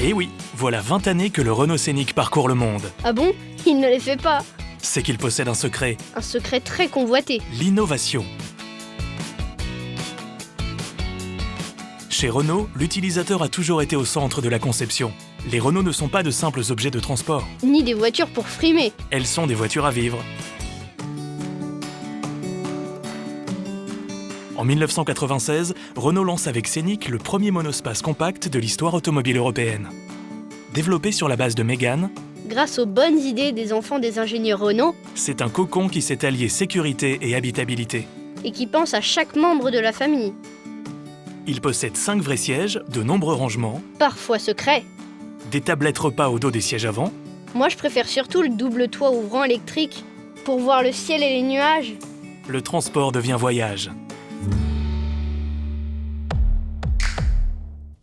Et oui, voilà 20 années que le Renault Scénic parcourt le monde. Ah bon? Il ne les fait pas. C'est qu'il possède un secret, Un secret très convoité. l'innovation. Chez Renault, l'utilisateur a toujours été au centre de la conception. Les Renault ne sont pas de simples objets de transport. Ni des voitures pour frimer. Elles sont des voitures à vivre. En 1996, Renault lance avec Scénic le premier monospace compact de l'histoire automobile européenne. Développé sur la base de Mégane, Grâce aux bonnes idées des enfants des ingénieurs Renault c'est un cocon qui s'est allié sécurité et habitabilité. et qui pense à chaque membre de la famille. Il possède 5 vrais sièges, de nombreux rangements, Parfois secrets. des tablettes repas au dos des sièges avant, Moi, je préfère surtout le double toit ouvrant électrique pour voir le ciel et les nuages. le transport devient voyage.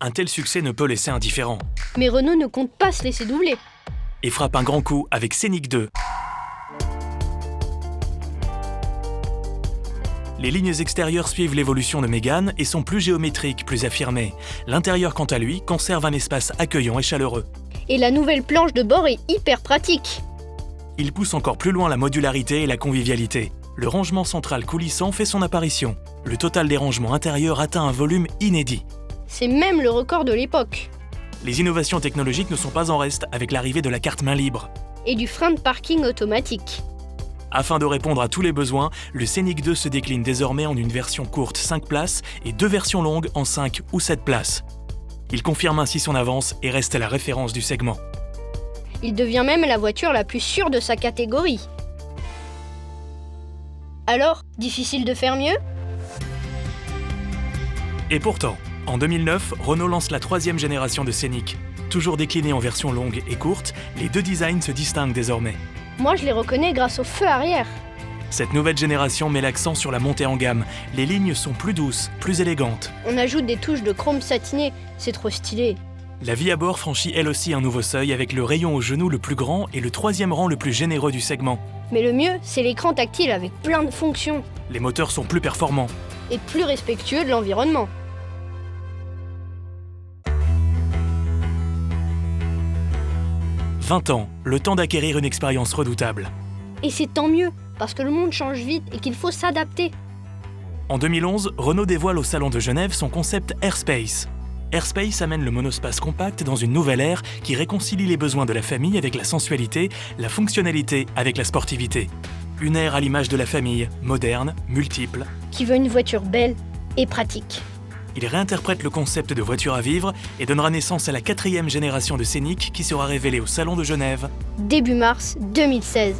Un tel succès ne peut laisser indifférent Mais Renault ne compte pas se laisser doubler. et frappe un grand coup avec Scénic 2. Les lignes extérieures suivent l'évolution de Mégane et sont plus géométriques, plus affirmées. L'intérieur, quant à lui, conserve un espace accueillant et chaleureux. Et la nouvelle planche de bord est hyper pratique. Il pousse encore plus loin la modularité et la convivialité. Le rangement central coulissant fait son apparition. Le total des rangements intérieurs atteint un volume inédit. C'est même le record de l'époque. Les innovations technologiques ne sont pas en reste avec l'arrivée de la carte main libre. Et du frein de parking automatique. Afin de répondre à tous les besoins, le Scénic 2 se décline désormais en une version courte 5 places et 2 versions longues en 5 ou 7 places. Il confirme ainsi son avance et reste la référence du segment. Il devient même la voiture la plus sûre de sa catégorie. Alors, difficile de faire mieux? Et pourtant, en 2009, Renault lance la 3e génération de Scénic. Toujours déclinée en version longue et courte, les deux designs se distinguent désormais. Moi, je les reconnais grâce au feu arrière. Cette nouvelle génération met l'accent sur la montée en gamme. Les lignes sont plus douces, plus élégantes. On ajoute des touches de chrome satiné, c'est trop stylé. La vie à bord franchit elle aussi un nouveau seuil avec le rayon au genou le plus grand et le 3e rang le plus généreux du segment. Mais le mieux, c'est l'écran tactile avec plein de fonctions Les moteurs sont plus performants. et plus respectueux de l'environnement. « 20 ans, le temps d'acquérir une expérience redoutable. Et c'est tant mieux, parce que le monde change vite et qu'il faut s'adapter. En 2011, Renault dévoile au Salon de Genève son concept Airspace. Airspace amène le monospace compact dans une nouvelle ère qui réconcilie les besoins de la famille avec la sensualité, la fonctionnalité avec la sportivité. Une ère à l'image de la famille, moderne, multiple. Qui veut une voiture belle et pratique. Il réinterprète le concept de voiture à vivre et donnera naissance à la 4e génération de Scénic qui sera révélée au Salon de Genève. Début mars 2016.